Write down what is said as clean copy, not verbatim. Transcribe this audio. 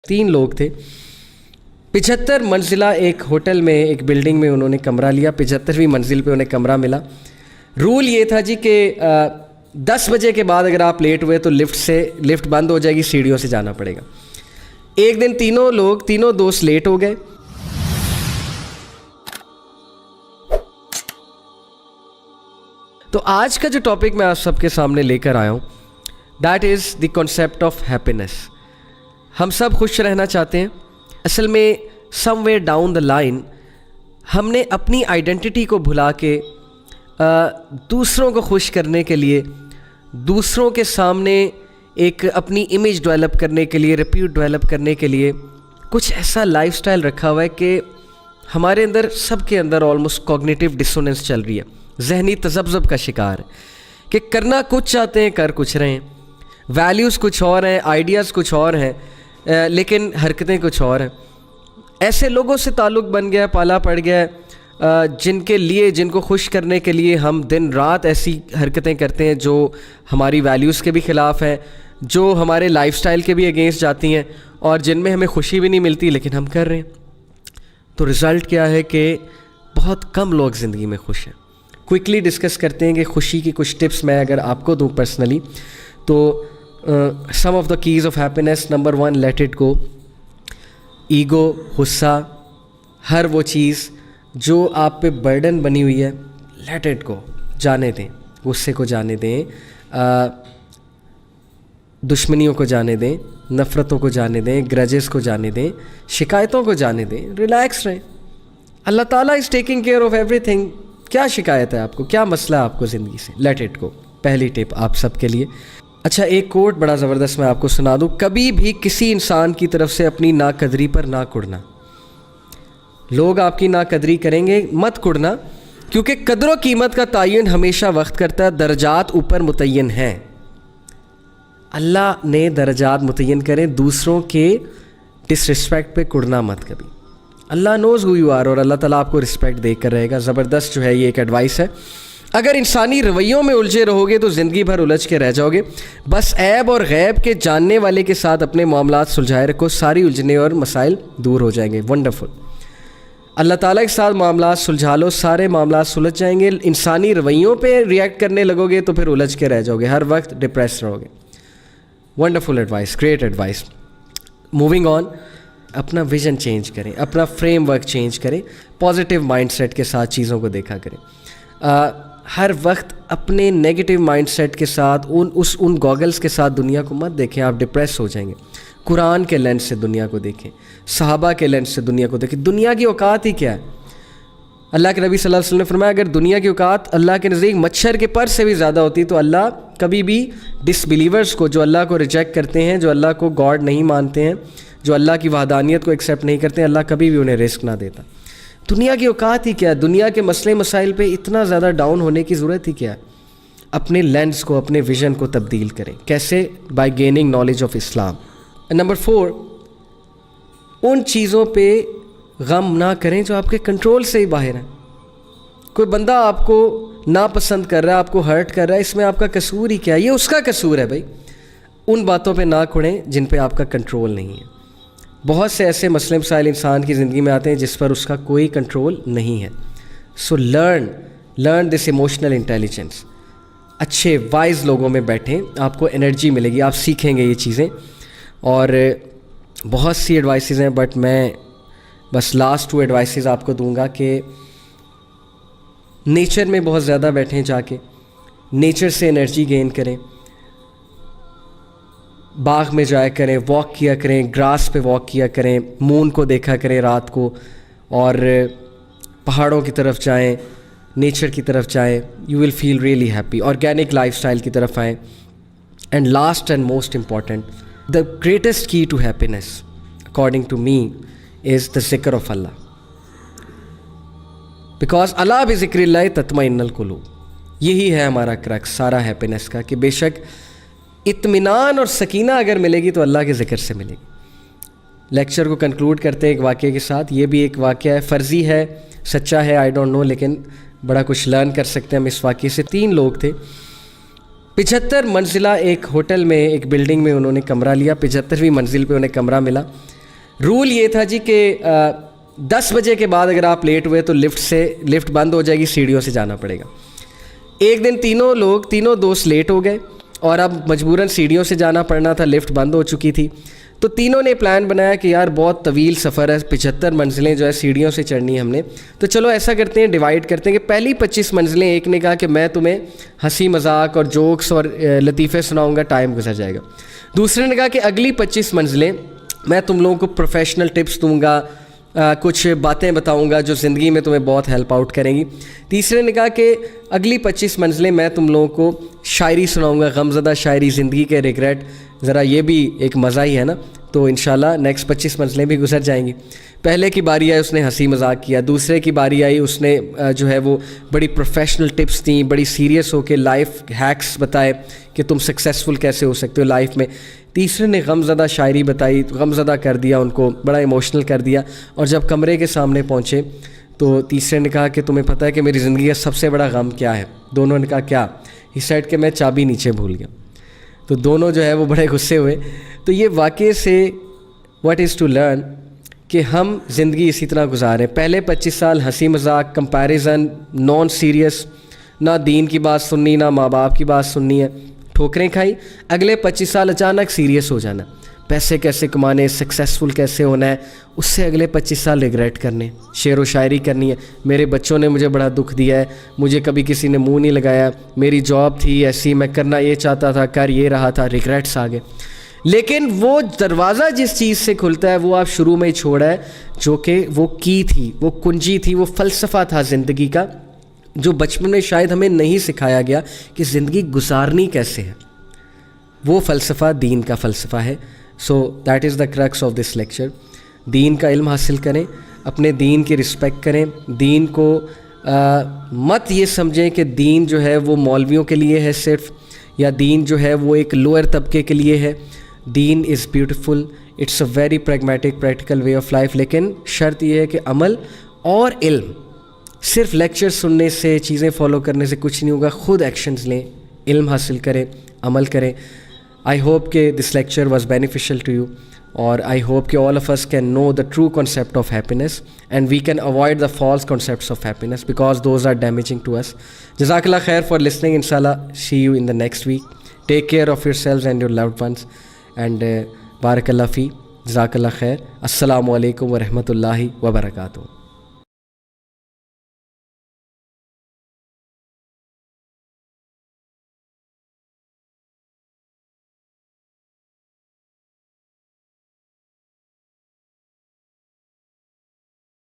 3 लोग थे। 75 मंजिला एक होटल में, एक बिल्डिंग में उन्होंने कमरा लिया। 75वीं मंजिल पे उन्हें कमरा मिला। रूल ये था जी कि 10 बजे के बाद अगर आप लेट हुए तो लिफ्ट बंद हो जाएगी, सीढ़ियों से जाना पड़ेगा। एक दिन तीनों दोस्त लेट हो गए। तो आज का जो टॉपिक मैं आप सबके सामने लेकर आया हूँ, that is the concept of happiness. हम सब खुश रहना चाहते हैं। असल में समवेयर डाउन द लाइन हमने अपनी आइडेंटिटी को भुला के दूसरों को खुश करने के लिए, दूसरों के सामने एक अपनी इमेज डेवलप करने के लिए, रेप्यूट डेवलप करने के लिए कुछ ऐसा लाइफस्टाइल रखा हुआ है कि हमारे अंदर, सबके अंदर ऑलमोस्ट कॉग्निटिव डिसोनेंस चल रही है। जहनी तज़ब्ज़ुब का शिकार है कि करना कुछ चाहते हैं, कर कुछ रहे हैं। वैल्यूज़ कुछ और हैं, आइडियाज़ कुछ और हैं, लेकिन हरकतें कुछ और हैं। ऐसे लोगों से ताल्लुक़ बन गया, पाला पड़ गया, जिनको खुश करने के लिए हम दिन रात ऐसी हरकतें करते हैं जो हमारी वैल्यूज़ के भी ख़िलाफ़ हैं, जो हमारे लाइफस्टाइल के भी अगेंस्ट जाती हैं, और जिनमें हमें खुशी भी नहीं मिलती लेकिन हम कर रहे हैं। तो रिज़ल्ट क्या है कि बहुत कम लोग ज़िंदगी में खुश हैं। क्विकली डिस्कस करते हैं कि खुशी की कुछ टिप्स मैं अगर आपको दूँ पर्सनली, तो some of the keys of happiness. Number 1, let it go. Ego, गुस्सा, हर वो चीज़ जो आप पे बर्डन बनी हुई है, लेट इट गो, जाने दें। गुस्से को जाने दें, दुश्मनियों को जाने दें, नफ़रतों को जाने दें, ग्रजेस को जाने दें, शिकायतों को जाने दें, रिलैक्स रहें। अल्लाह ताला is taking care of everything. क्या शिकायत है आपको, क्या मसला है आपको ज़िंदगी से? लेट इट गो, पहली टिप आप सब के लिए। अच्छा, एक कोट बड़ा ज़बरदस्त मैं आपको सुना दूँ। कभी भी किसी इंसान की तरफ से अपनी नाकदरी पर ना कुड़ना। लोग आपकी नाकदरी करेंगे, मत कुड़ना, क्योंकि कदर व कीमत का तयन हमेशा वक्त करता है, दर्जात ऊपर मुतय्यन हैं। अल्लाह ने दर्जात मुतय्यन करें, दूसरों के डिसरिस्पेक्ट पे कुड़ना मत कभी। अल्लाह नोज़ हु यू आर, और अल्लाह ताला आपको रिस्पेक्ट देकर रहेगा। ज़बरदस्त जो है ये एक एडवाइस है। अगर इंसानी रवैयों में उलझे रहोगे तो ज़िंदगी भर उलझ के रह जाओगे। बस ऐब और गैब के जानने वाले के साथ अपने मामलात सुलझाए रखो, सारी उलझने और मसाइल दूर हो जाएंगे। वंडरफुल। अल्लाह ताला के साथ मामलात सुलझा लो, सारे मामलात सुलझ जाएंगे। इंसानी रवैयों पे रिएक्ट करने लगोगे तो फिर उलझ के रह जाओगे, हर वक्त डिप्रेस रहोगे। Wonderful advice, great advice. Moving on, अपना विज़न चेंज करें, अपना फ्रेमवर्क चेंज करें, पॉजिटिव माइंडसेट के साथ चीज़ों को देखा करें। हर वक्त अपने नेगेटिव माइंडसेट के साथ, उन गॉगल्स के साथ दुनिया को मत देखें, आप डिप्रेस हो जाएंगे। कुरान के लेंस से दुनिया को देखें, सहाबा के लेंस से दुनिया को देखें। दुनिया की औकात ही क्या है? अल्लाह के नबी सल्लल्लाहु अलैहि वसल्लम ने फरमाया, अगर दुनिया की औकात अल्लाह के नज़दीक मच्छर के पर से भी ज़्यादा होती तो अल्लाह कभी भी डिसबिलीवर्स को, जो अल्लाह को रिजेक्ट करते हैं, जो अल्लाह को गॉड नहीं मानते हैं, जो अल्लाह की वहदानियत को एक्सेप्ट नहीं करते हैं, अल्लाह कभी भी उन्हें रिस्क ना देता। दुनिया की औकात ही क्या है? दुनिया के मसले मसाइल पे इतना ज़्यादा डाउन होने की ज़रूरत ही क्या है? अपने लेंस को, अपने विज़न को तब्दील करें। कैसे? Bye gaining knowledge of Islam. Number 4, उन चीज़ों पे गम ना करें जो आपके कंट्रोल से ही बाहर हैं। कोई बंदा आपको नापसंद कर रहा है, आपको हर्ट कर रहा है, इसमें आपका कसूर ही क्या है? ये उसका कसूर है भाई। उन बातों पे ना कुड़ें जिन पे आपका कंट्रोल नहीं है। बहुत से ऐसे मसले मसाइल इंसान की ज़िंदगी में आते हैं जिस पर उसका कोई कंट्रोल नहीं है। So learn this emotional intelligence. अच्छे वाइज लोगों में बैठें, आपको एनर्जी मिलेगी, आप सीखेंगे ये चीज़ें। और बहुत सी एडवाइसेस हैं, बट मैं बस लास्ट 2 एडवाइसेस आपको दूंगा कि नेचर में बहुत ज़्यादा बैठें, जाके नेचर से एनर्जी गेन करें। बाग में जाया करें, वॉक किया करें, ग्रास पे वॉक किया करें, मून को देखा करें रात को, और पहाड़ों की तरफ जाएं, नेचर की तरफ जाएं। You will feel really happy. Organic lifestyle की तरफ आएँ। And last and most important, the greatest key to happiness according to me is the ज़िक्र ऑफ अल्लाह, बिकॉज अला बिज़िक्रिल्लाह तत्मइन्नुल कुलूब। यही है हमारा क्रक्स सारा हैप्पीनेस का, कि बेशक इत्मीनान और सकीना अगर मिलेगी तो अल्लाह के ज़िक्र से मिलेगी। लेक्चर को कंक्लूड करते हैं एक वाक़े के साथ। ये भी एक वाक़या है, फ़र्ज़ी है, सच्चा है, आई डोंट नो, लेकिन बड़ा कुछ लर्न कर सकते हैं हम इस वाक़े से। 3 लोग थे। 75 मंजिला एक होटल में, एक बिल्डिंग में उन्होंने कमरा लिया। 75वीं मंजिल पे उन्हें कमरा मिला। रूल ये था जी कि 10 बजे के बाद अगर आप लेट हुए तो लिफ्ट बंद हो जाएगी, सीढ़ियों से जाना पड़ेगा। एक दिन तीनों दोस्त लेट हो गए और अब मजबूरन सीढ़ियों से जाना पड़ना था, लिफ्ट बंद हो चुकी थी। तो तीनों ने प्लान बनाया कि यार बहुत तवील सफ़र है, 75 मंजिलें जो है सीढ़ियों से चढ़नी है हमने, तो चलो ऐसा करते हैं, डिवाइड करते हैं कि पहली 25 मंजिलें, एक ने कहा कि मैं तुम्हें हंसी मजाक और जोक्स और लतीफ़े सुनाऊंगा, टाइम गुजर जाएगा। दूसरे ने कहा कि अगली 25 मंजिलें मैं तुम लोगों को प्रोफेशनल टिप्स दूंगा, कुछ बातें बताऊंगा जो ज़िंदगी में तुम्हें बहुत हेल्प आउट करेंगी। तीसरे ने कहा कि अगली 25 मंजिलें मैं तुम लोगों को शायरी सुनाऊंगा, गमज़दा शायरी, ज़िंदगी के रिग्रेट, ज़रा ये भी एक मज़ा ही है ना, तो इंशाल्लाह नेक्स्ट 25 मंजिलें भी गुजर जाएंगी। पहले की बारी आई उसने हंसी मजाक किया, दूसरे की बारी आई उसने जो है वो बड़ी प्रोफेशनल टिप्स दी, बड़ी सीरियस होकर लाइफ हैक्स बताए कि तुम सक्सेसफुल कैसे हो सकते हो लाइफ में। तीसरे ने गमज़दा शायरी बताई, गमज़दा कर दिया उनको, बड़ा इमोशनल कर दिया। और जब कमरे के सामने पहुँचे तो तीसरे ने कहा कि तुम्हें पता है कि मेरी ज़िंदगी का सबसे बड़ा गम क्या है? दोनों ने कहा क्या? ही सेड कि मैं चाबी नीचे भूल गया। तो दोनों जो है वो बड़े गुस्से हुए। तो ये वाक़े से व्हाट इज़ टू लर्न कि हम ज़िंदगी इसी तरह गुजारें। पहले 25 साल हंसी मजाक, कंपैरिजन, नॉन सीरियस, ना दीन की बात सुननी, ना माँ बाप की बात सुननी है, ठोकरें खाई। अगले 25 साल अचानक सीरियस हो जाना, पैसे कैसे कमाने, सक्सेसफुल कैसे होना है, उससे अगले 25 साल रिग्रेट करने, शेर व शायरी करनी है, मेरे बच्चों ने मुझे बड़ा दुख दिया है, मुझे कभी किसी ने मुंह नहीं लगाया, मेरी जॉब थी ऐसी, मैं करना ये चाहता था, कर ये रहा था, रिग्रेट्स आ गए। लेकिन वो दरवाज़ा जिस चीज़ से खुलता है वो आप शुरू में ही छोड़ा है, जो कि वो की थी, वो कुंजी थी, वो फ़लसफ़ा था ज़िंदगी का, जो बचपन में शायद हमें नहीं सिखाया गया कि ज़िंदगी गुजारनी कैसे है। वो फ़लसफ़ा दीन का फ़लसफ़ा है। So that is the crux of this lecture. दीन का इल्म हासिल करें, अपने दीन की रिस्पेक्ट करें, दीन को मत ये समझें कि दीन जो है वो मौलवियों के लिए है सिर्फ, या दीन जो है वो एक लोअर तबके के लिए है। दीन is beautiful, it's a very pragmatic practical way of life. लेकिन शर्त यह है कि अमल और इल्म, सिर्फ लेक्चर सुनने से, चीज़ें फॉलो करने से कुछ नहीं होगा। खुद एक्शंस लें, इल्म हासिल करें, अमल करें। आई होप कि this lecture was beneficial to you, और आई होप कि all of us can know the true concept of happiness and we can avoid the false concepts of happiness because those are damaging to us. जज़ाकल्लाह खैर for listening. इंशाल्लाह see you in the next week. Take care of your selves and your loved ones and बारकल्लाह फ़ी। जज़ाकल्लाह खैर। अस्सलामु अलैकुम व रहमतुल्लाहि व बरकातुहू।